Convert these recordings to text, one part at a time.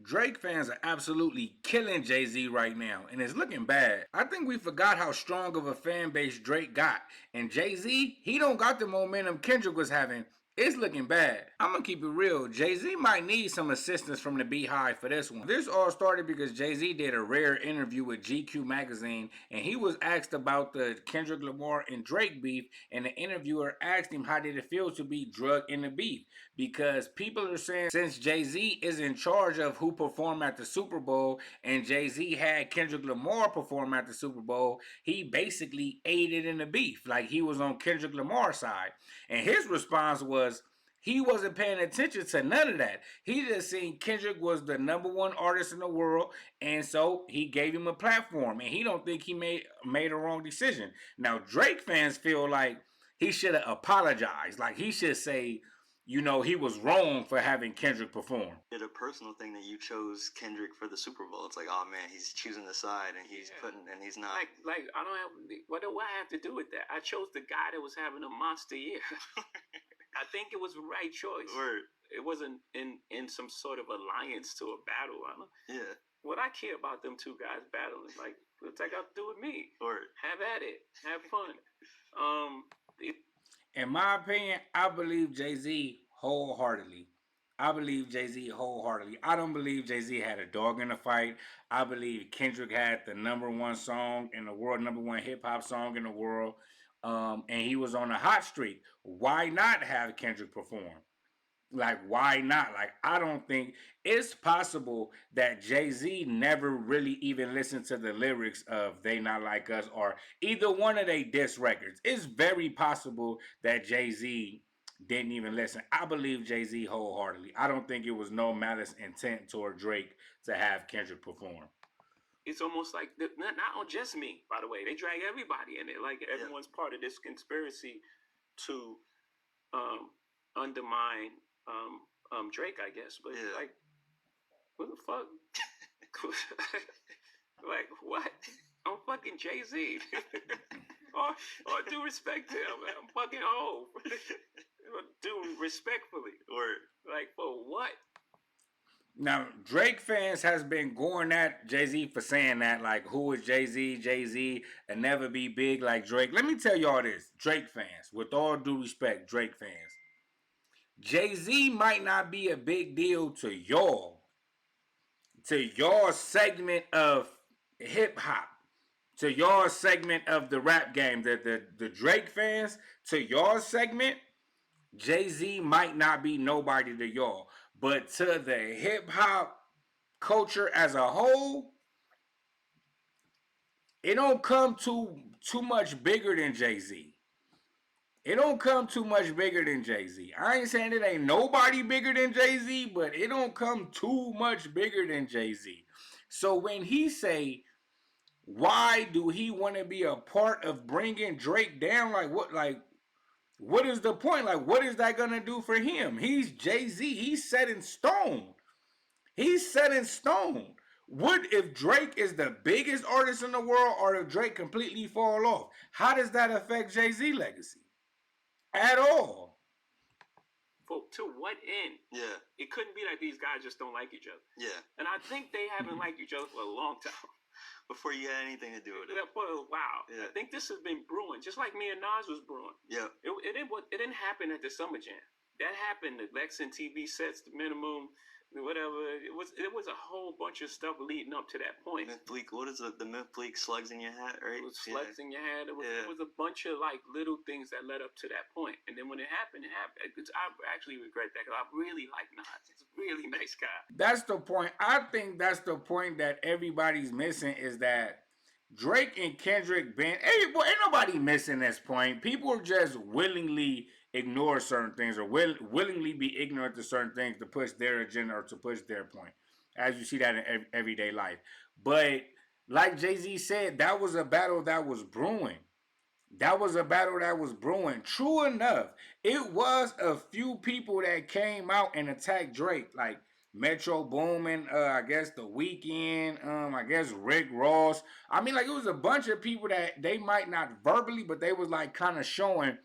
Drake fans are absolutely killing Jay-Z right now, and it's looking bad. I think we forgot how strong of a fan base Drake got. And Jay-Z, he don't got the momentum Kendrick was having. It's looking bad. I'm gonna keep it real. Jay-Z might need some assistance from the Beehive for this one. This all started because Jay-Z did a rare interview with GQ magazine, and he was asked about the Kendrick Lamar and Drake beef, and the interviewer asked him how did it feel to be drugged in the beef, because people are saying since Jay-Z is in charge of who performed at the Super Bowl, and Jay-Z had Kendrick Lamar perform at the Super Bowl, he basically aided in the beef, like he was on Kendrick Lamar's side. And his response was he wasn't paying attention to none of that. He just seen Kendrick was the #1 artist in the world, and so he gave him a platform. And he don't think he made a wrong decision. Now Drake fans feel like he should have apologized. Like he should say, he was wrong for having Kendrick perform. It's a personal thing that you chose Kendrick for the Super Bowl. It's like, oh man, he's choosing the side and he's he's not. Like I don't have what do I have to do with that? I chose the guy that was having a monster year. I think it was the right choice. Word. It wasn't in some sort of alliance to a battle. Yeah. What I care about them two guys battling, like, what's that got to do with me? Word. Have at it. Have fun. In my opinion, I believe Jay-Z wholeheartedly. I don't believe Jay-Z had a dog in the fight. I believe Kendrick had the #1 song in the world, #1 hip-hop song in the world. And he was on a hot streak. Why not have Kendrick perform? Like, why not? Like, I don't think it's possible that Jay-Z never really even listened to the lyrics of They Not Like Us or either one of their diss records. It's very possible that Jay-Z didn't even listen. I believe Jay-Z wholeheartedly. I don't think it was no malice intent toward Drake to have Kendrick perform. It's almost like, not on just me, by the way. They drag everybody in it. Like, everyone's part of this conspiracy to undermine Drake, I guess. But like, what the fuck? Like, what? I'm fucking Jay-Z. or due respect to him. I'm fucking old. Do respectfully. Or like, for what? Now, Drake fans has been going at Jay-Z for saying that, like, who is Jay-Z? Jay-Z and never be big like Drake. Let me tell y'all this, Drake fans, with all due respect, Drake fans. Jay-Z might not be a big deal to y'all segment of hip-hop, to your segment of the rap game, the Drake fans, to your segment, Jay-Z might not be nobody to y'all. But to the hip-hop culture as a whole, it don't come too much bigger than Jay-Z. It don't come too much bigger than Jay-Z. I ain't saying it ain't nobody bigger than Jay-Z, but it don't come too much bigger than Jay-Z. So when he say, why do he want to be a part of bringing Drake down? What is the point? Like, what is that going to do for him? He's Jay-Z. He's set in stone. What if Drake is the biggest artist in the world or if Drake completely fall off? How does that affect Jay-Z legacy? At all. To what end? Yeah. It couldn't be like these guys just don't like each other. Yeah. And I think they haven't liked each other for a long time. Before you had anything to do with it. Wow. Yeah. I think this has been brewing, just like me and Nas was brewing. Yeah. It didn't happen at the Summer Jam. That happened. The Lexington TV sets, the minimum, whatever. It was a whole bunch of stuff leading up to that point. Myth Bleak, what is the Myth Bleak slugs in your hat, right? It was slugs in your hat. It was a bunch of like little things that led up to that point. And then when it happened, I actually regret that because I really like Nas. He's a really nice guy. That's the point. I think that's the point that everybody's missing is that Drake and Kendrick ain't nobody missing this point. People just willingly ignore certain things or willingly be ignorant to certain things to push their agenda or to push their point. As you see that in everyday life. But like Jay-Z said, that was a battle that was brewing. True enough, it was a few people that came out and attacked Drake, like Metro Boomin, I guess The Weeknd, I guess Rick Ross. I mean, like, it was a bunch of people that they might not verbally, but they was like kind of showing,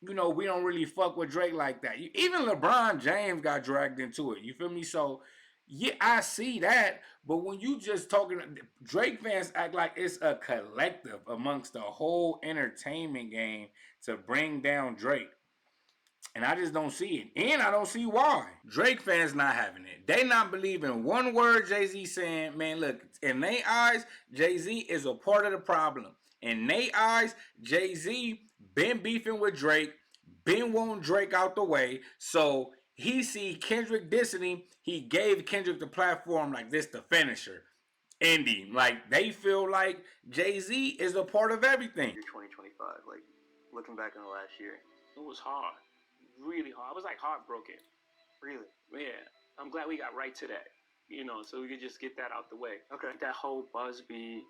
we don't really fuck with Drake like that. Even LeBron James got dragged into it. You feel me? So Yeah, I see that, but when you just talking, Drake fans act like it's a collective amongst the whole entertainment game to bring down Drake. And I just don't see it. And I don't see why. Drake fans not having it. They not believing one word Jay-Z saying. Man, look, in their eyes, Jay-Z is a part of the problem. In their eyes, Jay-Z been beefing with Drake, been wanting Drake out the way. So he see Kendrick dissing him. He gave Kendrick the platform like this, the finisher. Ending. Like, they feel like Jay-Z is a part of everything. Year 2025, like, looking back on the last year. It was hard. Really hard. I was like heartbroken. Really? Yeah. I'm glad we got right to that. So we could just get that out the way. Okay. That whole Busby,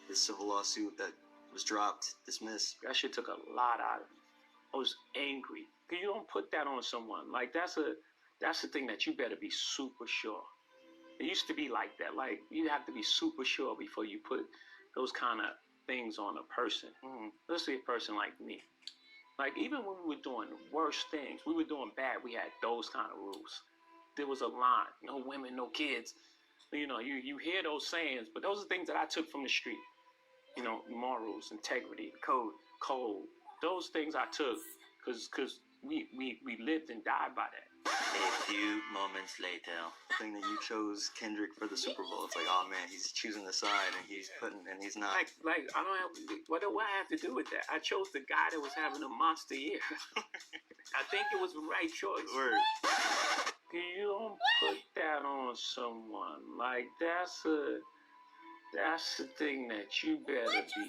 The civil lawsuit that was dropped, dismissed. that shit took a lot out of me. I was angry. Cause you don't put that on someone. Like that's the thing that you better be super sure. It used to be like that. Like you have to be super sure before you put those kind of things on a person. Let's say a person like me. Like even when we were doing worse things, we were doing bad, we had those kind of rules. There was a line, no women, no kids. You hear those sayings, but those are things that I took from the street. Morals, integrity, code. Those things I took because we lived and died by that. A few moments later, the thing that you chose Kendrick for the Super Bowl. It's like, oh man, he's choosing the side and he's not. Like I don't have what do I have to do with that? I chose the guy that was having a monster year. I think it was the right choice. Word. You don't put that on someone. Like that's the thing that you better be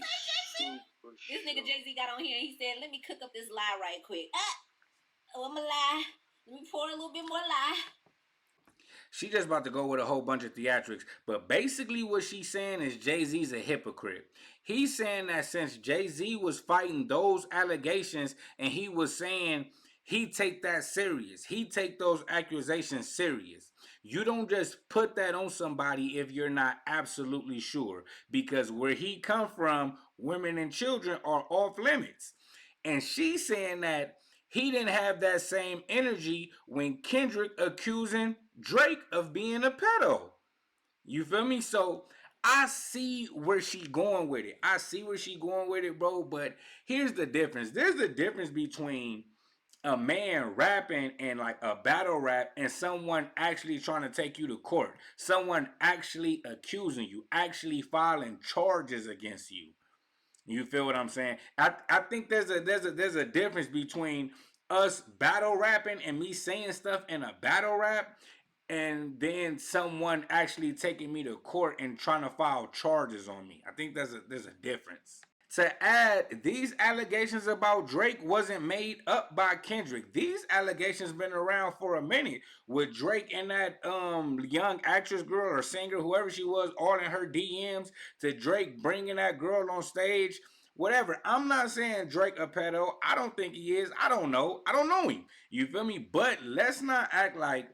super sure. This nigga Jay-Z got on here and he said, let me cook up this lie right quick. I'm a lie. Let me pour a little bit more lie. She just about to go with a whole bunch of theatrics. But basically what she's saying is Jay-Z's a hypocrite. He's saying that since Jay-Z was fighting those allegations and he was saying he take that serious. He take those accusations serious. You don't just put that on somebody if you're not absolutely sure. Because where he come from, women and children are off limits. And she's saying that he didn't have that same energy when Kendrick accusing Drake of being a pedo. You feel me? So I see where she going with it. Bro. But here's the difference. There's a difference between a man rapping and like a battle rap and someone actually trying to take you to court. Someone actually accusing you, actually filing charges against you. You feel what I'm saying? I think there's a difference between us battle rapping and me saying stuff in a battle rap and then someone actually taking me to court and trying to file charges on me. I think there's a difference. To add, these allegations about Drake wasn't made up by Kendrick. These allegations been around for a minute with Drake and that young actress girl or singer, whoever she was, all in her DMs to Drake bringing that girl on stage. Whatever. I'm not saying Drake a pedo. I don't think he is. I don't know. I don't know him. You feel me? But let's not act like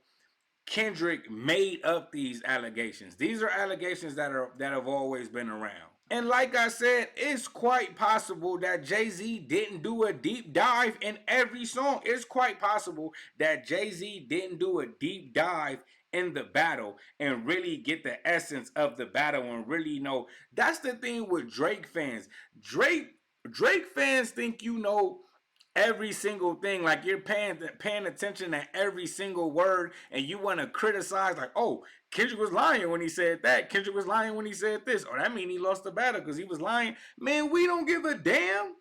Kendrick made up these allegations. These are allegations that have always been around. And like I said, it's quite possible that Jay-Z didn't do a deep dive in every song. It's quite possible that Jay-Z didn't do a deep dive in the battle and really get the essence of the battle and really know. That's the thing with Drake fans. Drake fans think you know every single thing, like you're paying attention to every single word, and you want to criticize like, oh, Kendrick was lying when he said that. Kendrick was lying when he said this. Or that mean he lost the battle because he was lying. Man, we don't give a damn.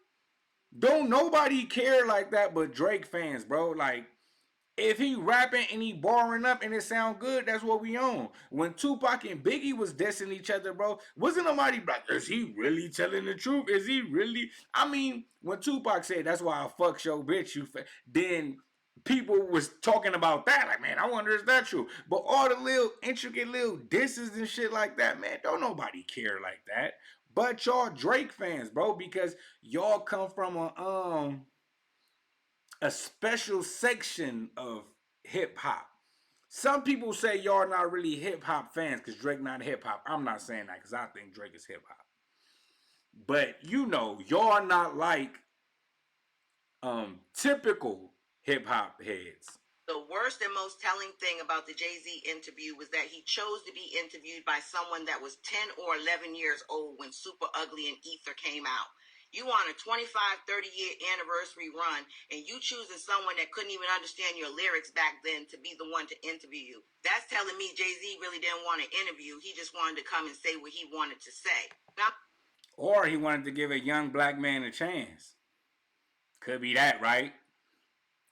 Don't nobody care like that but Drake fans, bro. Like, if he rapping and he barring up and it sound good, that's what we on. When Tupac and Biggie was dissing each other, bro, wasn't nobody like, is he really telling the truth? Is he really? I mean, when Tupac said, that's why I fuck your bitch, then people was talking about that. Like, man, I wonder is that true? But all the little intricate little disses and shit like that, man, don't nobody care like that. But y'all Drake fans, bro, because y'all come from a special section of hip hop. Some people say y'all not really hip hop fans because Drake not hip hop. I'm not saying that because I think Drake is hip hop. But y'all not like typical hip hop heads. The worst and most telling thing about the Jay-Z interview was that he chose to be interviewed by someone that was 10 or 11 years old when Super Ugly and Ether came out. You on a 25, 30-year anniversary run, and you choosing someone that couldn't even understand your lyrics back then to be the one to interview you. That's telling me Jay-Z really didn't want to interview. He just wanted to come and say what he wanted to say. Now, or he wanted to give a young black man a chance. Could be that, right?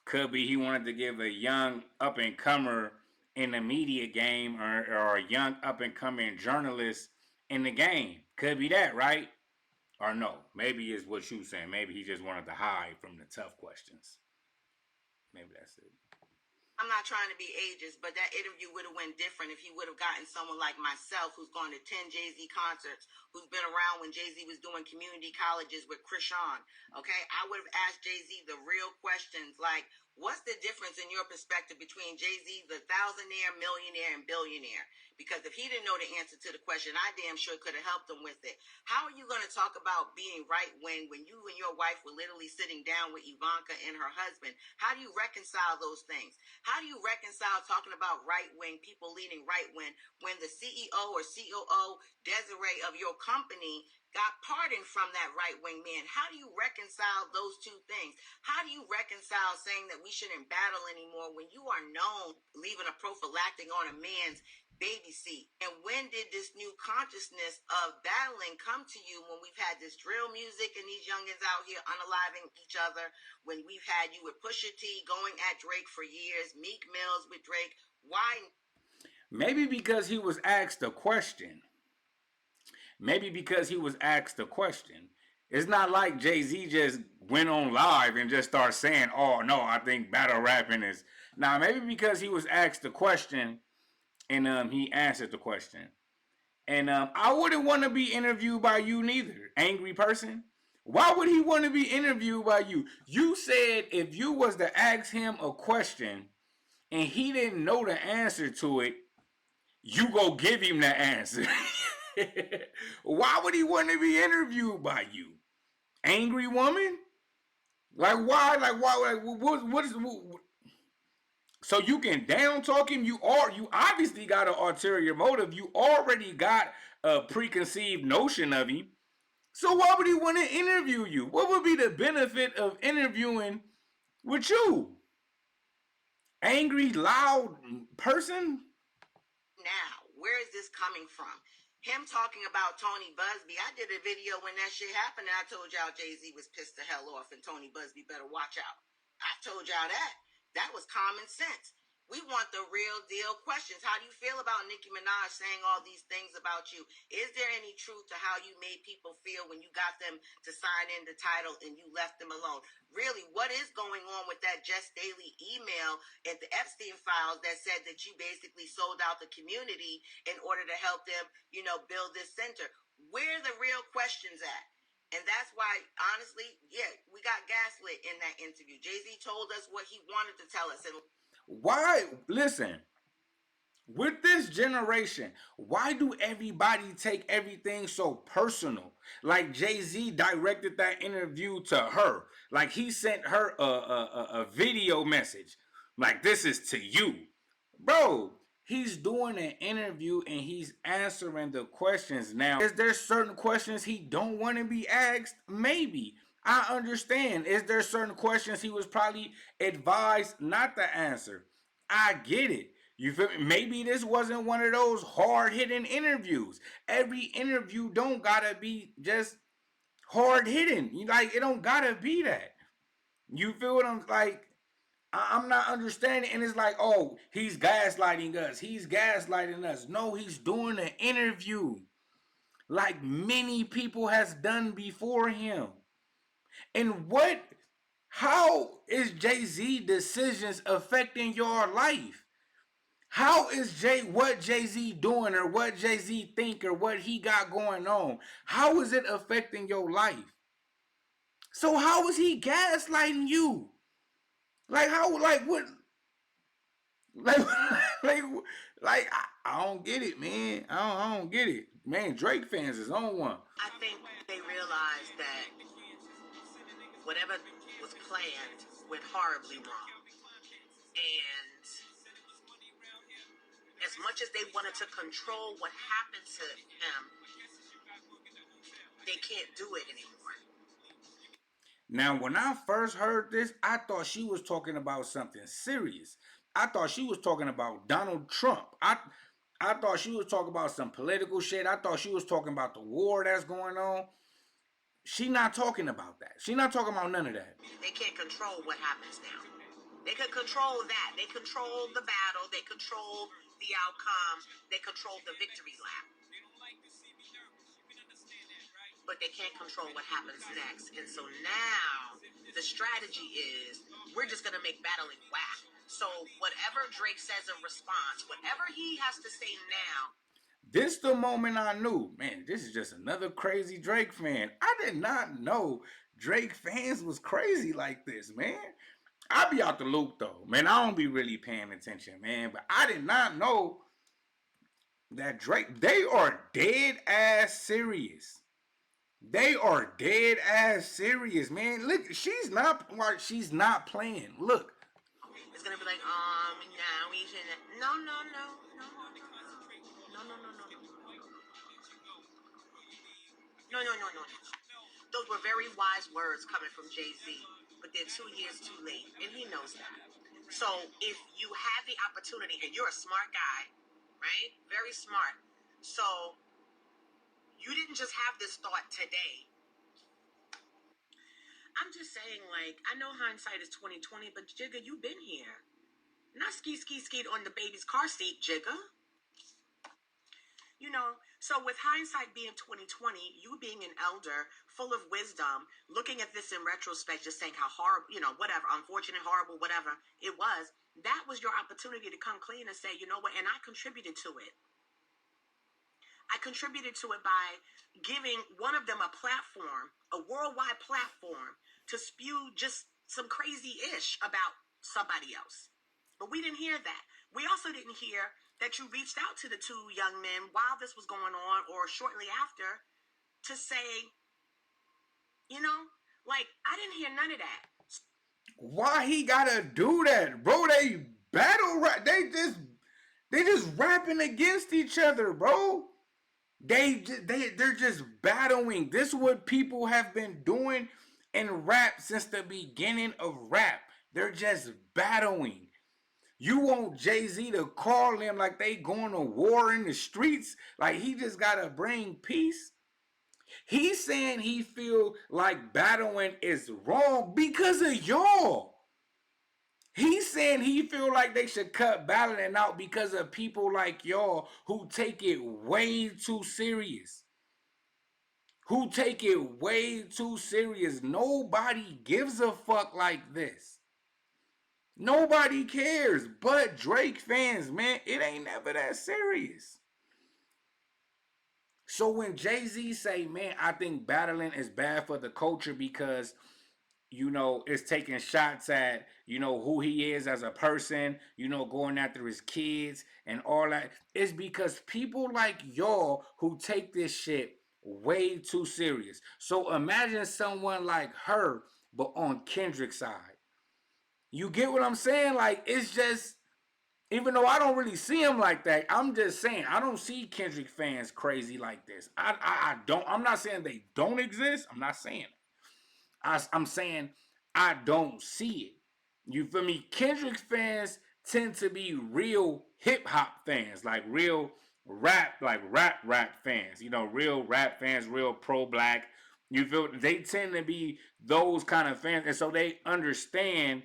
Could be he wanted to give a young up and comer in the media game, or a young up and coming journalist in the game. Could be that, right? Or no? Maybe it's what you saying. Maybe he just wanted to hide from the tough questions. Maybe that's it. I'm not trying to be ageist, but that interview would have went different if he would have gotten someone like myself, who's gone to 10 Jay-Z concerts, who's been around when Jay-Z was doing community colleges with Krishan. Okay, I would have asked Jay-Z the real questions like, what's the difference in your perspective between Jay-Z, the thousandaire, millionaire, and billionaire? Because if he didn't know the answer to the question, I damn sure could have helped him with it. How are you going to talk about being right-wing when you and your wife were literally sitting down with Ivanka and her husband? How do you reconcile those things? How do you reconcile talking about right-wing, people leading right-wing, when the CEO or COO, Desiree, of your company got pardoned from that right-wing man? How do you reconcile those two things? How do you reconcile saying that we shouldn't battle anymore when you are known leaving a prophylactic on a man's baby seat? And when did this new consciousness of battling come to you, when we've had this drill music and these youngins out here unaliving each other, when we've had you with Pusha T going at Drake for years, Meek Mills with Drake? Why? Maybe because he was asked a question. Maybe because he was asked a question. It's not like Jay-Z just went on live and just started saying, oh no, I think battle rapping is. Now, maybe because he was asked the question and he answered the question. And I wouldn't want to be interviewed by you neither, angry person. Why would he want to be interviewed by you? You said if you was to ask him a question and he didn't know the answer to it, you go give him the answer. Why would he want to be interviewed by you? Angry woman? Like why? Like why? Like what is? So you can down talk him. You obviously got an ulterior motive. You already got a preconceived notion of him. So why would he want to interview you? What would be the benefit of interviewing with you? Angry, loud person? Now, where is this coming from? Him talking about Tony Busby. I did a video when that shit happened, and I told y'all Jay-Z was pissed the hell off and Tony Busby better watch out. I told y'all that. That was common sense. We want the real deal questions. How do you feel about Nicki Minaj saying all these things about you? Is there any truth to how you made people feel when you got them to sign in the title and you left them alone? Really, what is going on with that Just Daily email and the Epstein files that said that you basically sold out the community in order to help them, build this center? Where are the real questions at? And that's why, honestly, yeah, we got gaslit in that interview. Jay-Z told us what he wanted to tell us. And why? Listen, with this generation, why do everybody take everything so personal? Like Jay-Z directed that interview to her. Like he sent her a video message. Like, this is to you. Bro, he's doing an interview and he's answering the questions. Now, is there certain questions he don't want to be asked? Maybe. I understand. Is there certain questions he was probably advised not to answer? I get it. You feel me? Maybe this wasn't one of those hard-hitting interviews. Every interview don't gotta be just hard-hitting. It don't gotta be that. You feel what I'm like? I'm not understanding. And it's like, oh, he's gaslighting us. He's gaslighting us. No, he's doing an interview like many people has done before him. And how is Jay-Z decisions affecting your life? How is what Jay-Z doing, or what Jay-Z think, or what he got going on? How is it affecting your life? So how is he gaslighting you? Like how? Like what? Like like I don't get it, man. I don't get it, man. Drake fans is on one. I think they realized that whatever was planned went horribly wrong. And much as they wanted to control what happened to him, they can't do it anymore. Now, when I first heard this, I thought she was talking about something serious. I thought she was talking about Donald Trump. I thought she was talking about some political shit. I thought she was talking about the war that's going on. She not talking about that. She not talking about none of that. They can't control what happens now. They can control that. They control the battle. They control the outcome. They control the victory lap. But they can't control what happens next. And so now the strategy is we're just going to make battling whack. So whatever Drake says in response, whatever he has to say now. This the moment I knew, man, this is just another crazy Drake fan. I did not know Drake fans was crazy like this, man. I be out the loop though, man. I don't be really paying attention, man. But I did not know that Drake, they are dead ass serious. They are dead ass serious, man. Look, she's not playing. Look. It's gonna be like, now we should. No. No. Those were very wise words coming from Jay-Z, but they're 2 years too late, and he knows that. So if you have the opportunity, and you're a smart guy, right? Very smart. So you didn't just have this thought today. I'm just saying, like, I know hindsight is 2020, but Jigga, you've been here. Not ski on the baby's car seat, Jigga. You know, so with hindsight being 2020, you being an elder, full of wisdom, looking at this in retrospect, just saying how horrible, you know, whatever, unfortunate, horrible, whatever it was, that was your opportunity to come clean and say, you know what, and I contributed to it. I contributed to it by giving one of them a platform, a worldwide platform, to spew just some crazy-ish about somebody else. But we didn't hear that. We also didn't hear that you reached out to the two young men while this was going on or shortly after to say, you know, like, I didn't hear none of that. Why he gotta do that, bro? They battle rap. They just rapping against each other, bro. They're just battling. This is what people have been doing in rap since the beginning of rap. They're just battling. You want Jay-Z to call them like they going to war in the streets? Like he just gotta bring peace? He's saying he feel like battling is wrong because of y'all. He's saying he feel like they should cut battling out because of people like y'all who take it way too serious. Who take it way too serious. Nobody gives a fuck like this. Nobody cares but Drake fans, man. It ain't never that serious. So when Jay-Z say, man, I think battling is bad for the culture because, you know, it's taking shots at, you know, who he is as a person, you know, going after his kids and all that. It's because people like y'all who take this shit way too serious. So imagine someone like her, but on Kendrick's side. You get what I'm saying? Like, it's just, even though I don't really see him like that, I'm just saying, I don't see Kendrick fans crazy like this. I don't, I'm not saying they don't exist. I'm not saying it. I'm saying I don't see it. You feel me? Kendrick fans tend to be real hip hop fans, like real rap fans. You know, real rap fans, real pro black. You feel they tend to be those kind of fans, and so they understand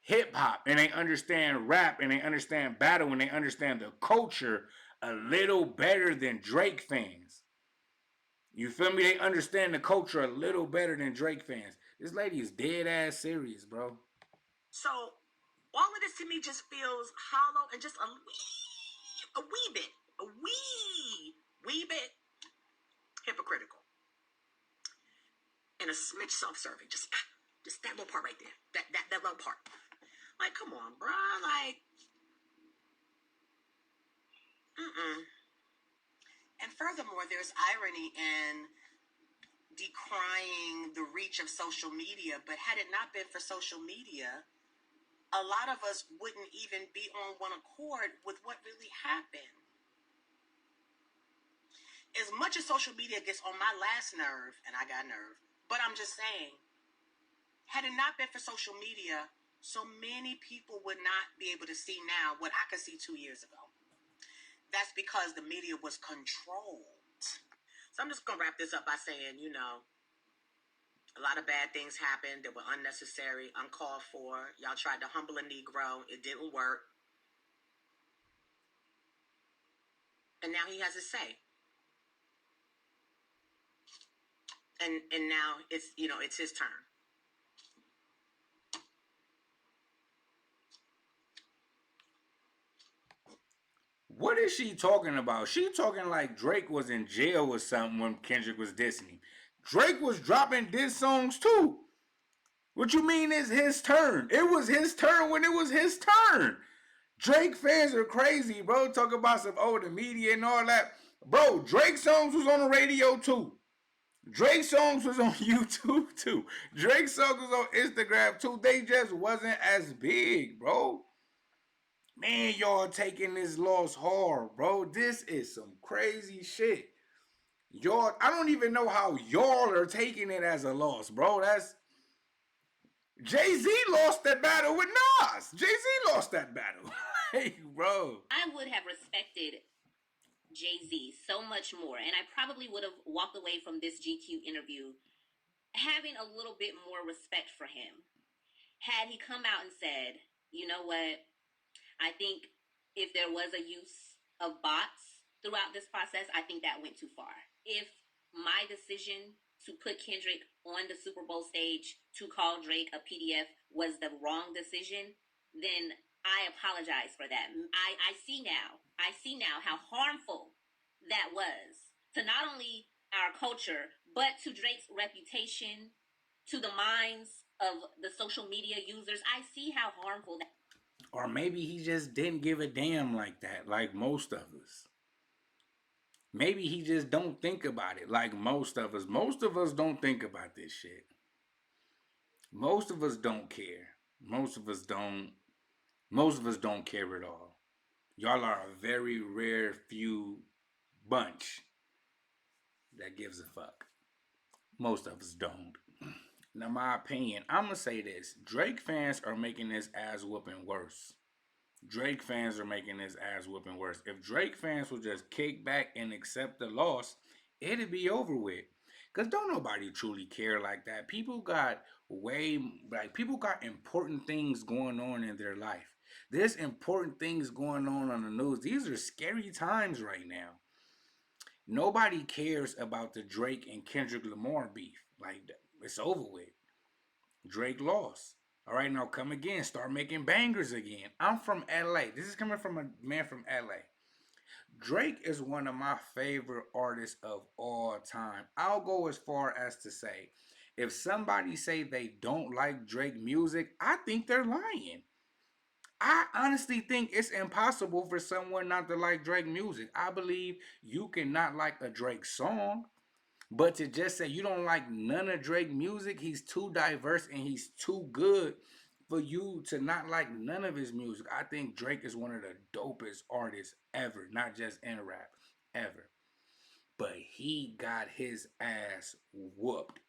hip hop and they understand rap and they understand battle and they understand the culture a little better than Drake fans. You feel me? They understand the culture a little better than Drake fans. This lady is dead ass serious, bro. So all of this to me just feels hollow and just a wee bit hypocritical and a smidge self-serving. Just that little part right there. That little part. Like, come on, bro. Like, And furthermore, there's irony in decrying the reach of social media. But had it not been for social media, a lot of us wouldn't even be on one accord with what really happened. As much as social media gets on my last nerve, and I got nerve, but I'm just saying, had it not been for social media, so many people would not be able to see now what I could see 2 years ago. That's because the media was controlled. So I'm just going to wrap this up by saying, you know, a lot of bad things happened that were unnecessary, uncalled for. Y'all tried to humble a Negro. It didn't work. And now he has a say. And now it's, you know, it's his turn. What is she talking about? She talking like Drake was in jail or something when Kendrick was dissing him. Drake was dropping diss songs too. What you mean is his turn? It was his turn when it was his turn. Drake fans are crazy, bro. Talk about some the media and all that. Bro, Drake songs was on the radio too. Drake songs was on YouTube too. Drake songs was on Instagram too. They just wasn't as big, bro. Man, y'all taking this loss hard, bro. This is some crazy shit. Y'all, I don't even know how y'all are taking it as a loss, bro. That's Jay-Z lost that battle with Nas. Jay-Z lost that battle. Hey, bro. I would have respected Jay-Z so much more, and I probably would have walked away from this GQ interview having a little bit more respect for him had he come out and said, you know what, I think if there was a use of bots throughout this process, I think that went too far. If my decision to put Kendrick on the Super Bowl stage to call Drake a PDF was the wrong decision, then I apologize for that. I see now how harmful that was to not only our culture, but to Drake's reputation, to the minds of the social media users. I see how harmful that. Or maybe he just didn't give a damn like that, like most of us. Maybe he just don't think about it like most of us. Most of us don't think about this shit. Most of us don't care. Most of us don't. Most of us don't care at all. Y'all are a very rare few bunch that gives a fuck. Most of us don't. Now, my opinion, I'm gonna say this: Drake fans are making this ass whooping worse. Drake fans are making this ass whooping worse. If Drake fans would just kick back and accept the loss, it'd be over with. Cause don't nobody truly care like that. People got people got important things going on in their life. There's important things going on the news. These are scary times right now. Nobody cares about the Drake and Kendrick Lamar beef. Like it's over with. Drake lost. All right, now come again. Start making bangers again. I'm from LA. This is coming from a man from LA. Drake is one of my favorite artists of all time. I'll go as far as to say, if somebody say they don't like Drake music, I think they're lying. I honestly think it's impossible for someone not to like Drake music. I believe you cannot like a Drake song, but to just say you don't like none of Drake music, he's too diverse and he's too good for you to not like none of his music. I think Drake is one of the dopest artists ever, not just in rap, ever. But he got his ass whooped.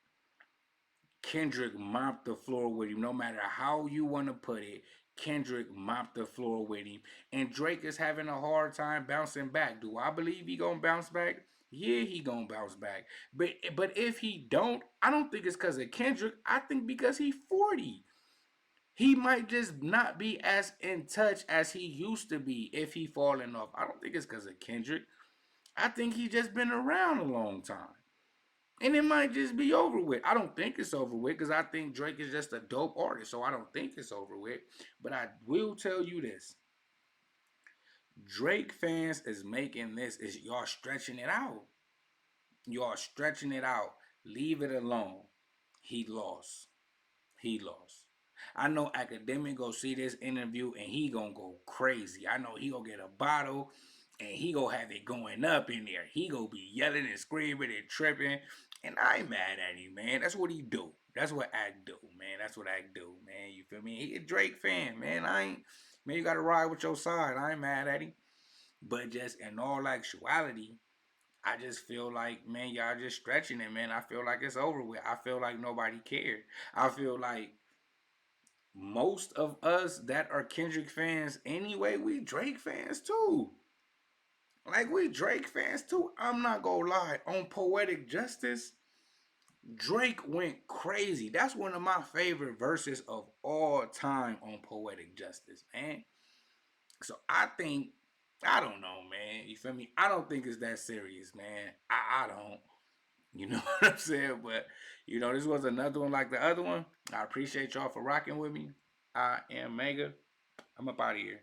Kendrick mopped the floor with him, no matter how you want to put it. Kendrick mopped the floor with him. And Drake is having a hard time bouncing back. Do I believe he gonna bounce back? Yeah, he gonna bounce back. But if he don't, I don't think it's because of Kendrick. I think because he's 40. He might just not be as in touch as he used to be if he falling off. I don't think it's because of Kendrick. I think he just been around a long time. And it might just be over with. I don't think it's over with because I think Drake is just a dope artist. So I don't think it's over with. But I will tell you this. Drake fans is making this, is y'all stretching it out. Y'all stretching it out. Leave it alone. He lost. He lost. I know Academic go see this interview and he gonna go crazy. I know he gonna get a bottle and he go have it going up in there. He go be yelling and screaming and tripping, and I ain't mad at him, man. That's what he do. That's what Act do, man. That's what Act do, man. You feel me? He a Drake fan, man. I ain't, man. You gotta ride with your side. I ain't mad at him, but just in all actuality, I just feel like, man, y'all just stretching it, man. I feel like it's over with. I feel like nobody cared. I feel like most of us that are Kendrick fans anyway, we Drake fans too. Like, we Drake fans too. I'm not gonna lie. On Poetic Justice, Drake went crazy. That's one of my favorite verses of all time on Poetic Justice, man. So I think, I don't know, man. You feel me? I don't think it's that serious, man. I don't. You know what I'm saying? But, you know, this was another one like the other one. I appreciate y'all for rocking with me. I am Mega. I'm up out of here.